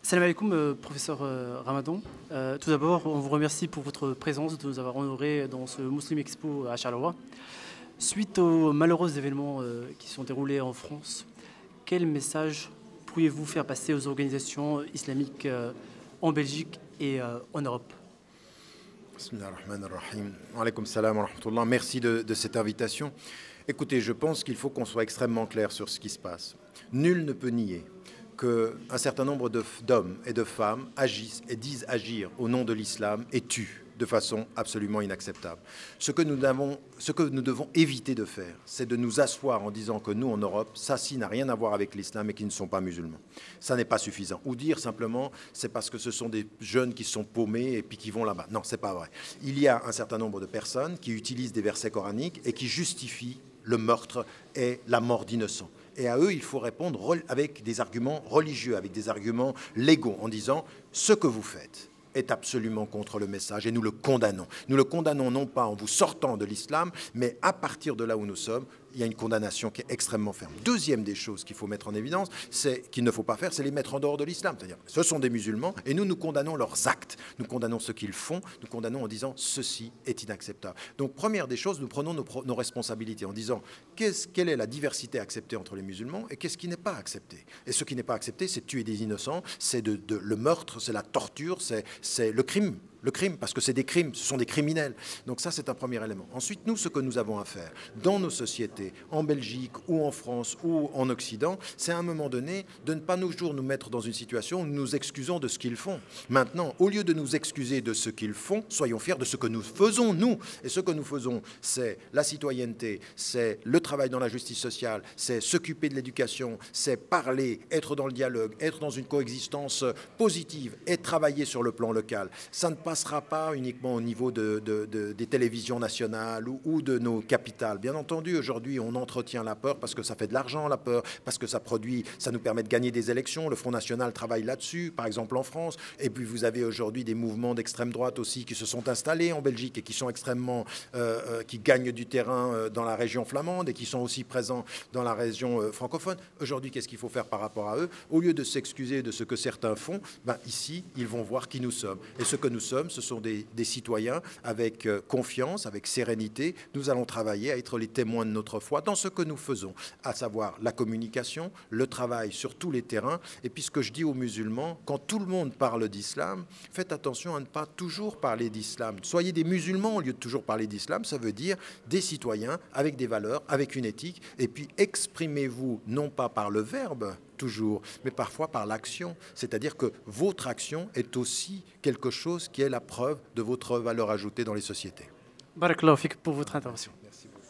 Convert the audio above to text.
Salam alaikum, professeur Ramadan. Tout d'abord, on vous remercie pour votre présence, de nous avoir honorés dans ce Muslim Expo à Charleroi. Suite aux malheureux événements qui sont déroulés en France, quel message pourriez-vous faire passer aux organisations islamiques en Belgique et en Europe? Bismillah ar-Rahman ar-Rahim. Wa alaykoum salam wa rahmatullah. Merci de cette invitation. Écoutez, je pense qu'il faut qu'on soit extrêmement clair sur ce qui se passe. Nul ne peut nier qu'un certain nombre d'hommes et de femmes agissent et disent agir au nom de l'islam et tuent de façon absolument inacceptable. Ce que nous devons éviter de faire, c'est de nous asseoir en disant que nous, en Europe, ça n'a rien à voir avec l'islam et qu'ils ne sont pas musulmans. Ça n'est pas suffisant. Ou dire simplement, c'est parce que ce sont des jeunes qui sont paumés et puis qui vont là-bas. Non, c'est pas vrai. Il y a un certain nombre de personnes qui utilisent des versets coraniques et qui justifient le meurtre et la mort d'innocents. Et à eux, il faut répondre avec des arguments religieux, avec des arguments légaux, en disant ce que vous faites est absolument contre le message et nous le condamnons. Nous le condamnons non pas en vous sortant de l'islam, mais à partir de là où nous sommes, il y a une condamnation qui est extrêmement ferme. Deuxième des choses qu'il faut mettre en évidence, c'est qu'il ne faut pas faire, c'est les mettre en dehors de l'islam. C'est-à-dire, ce sont des musulmans et nous condamnons leurs actes. Nous condamnons ce qu'ils font, nous condamnons en disant ceci est inacceptable. Donc, première des choses, nous prenons nos responsabilités en disant quelle est la diversité acceptée entre les musulmans et qu'est-ce qui n'est pas accepté. Et ce qui n'est pas accepté, c'est de tuer des innocents, c'est le meurtre, c'est la torture, c'est le crime. Le crime, parce que c'est des crimes, ce sont des criminels. Donc ça, c'est un premier élément. Ensuite, nous, ce que nous avons à faire dans nos sociétés, en Belgique ou en France ou en Occident, c'est à un moment donné de ne pas toujours nous mettre dans une situation où nous nous excusons de ce qu'ils font. Maintenant, au lieu de nous excuser de ce qu'ils font, soyons fiers de ce que nous faisons, nous. Et ce que nous faisons, c'est la citoyenneté, c'est le travail dans la justice sociale, c'est s'occuper de l'éducation, c'est parler, être dans le dialogue, être dans une coexistence positive et travailler sur le plan local. Ça ne passera pas uniquement au niveau des télévisions nationales ou de nos capitales. Bien entendu, aujourd'hui, on entretient la peur parce que ça fait de l'argent, la peur, parce que ça nous permet de gagner des élections. Le Front National travaille là-dessus, par exemple en France. Et puis, vous avez aujourd'hui des mouvements d'extrême droite aussi qui se sont installés en Belgique et qui sont qui gagnent du terrain dans la région flamande et qui sont aussi présents dans la région francophone. Aujourd'hui, qu'est-ce qu'il faut faire par rapport à eux? Au lieu de s'excuser de ce que certains font, ici, ils vont voir qui nous sommes. Et ce que nous sommes, ce sont des citoyens avec confiance, avec sérénité. Nous allons travailler à être les témoins de notre foi dans ce que nous faisons, à savoir la communication, le travail sur tous les terrains. Et puis ce que je dis aux musulmans, quand tout le monde parle d'islam, faites attention à ne pas toujours parler d'islam. Soyez des musulmans au lieu de toujours parler d'islam, ça veut dire des citoyens avec des valeurs, avec une éthique. Et puis exprimez-vous non pas par le verbe, toujours, mais parfois par l'action. C'est-à-dire que votre action est aussi quelque chose qui est la preuve de votre valeur ajoutée dans les sociétés. Barakallahu fik pour votre intervention. Merci beaucoup.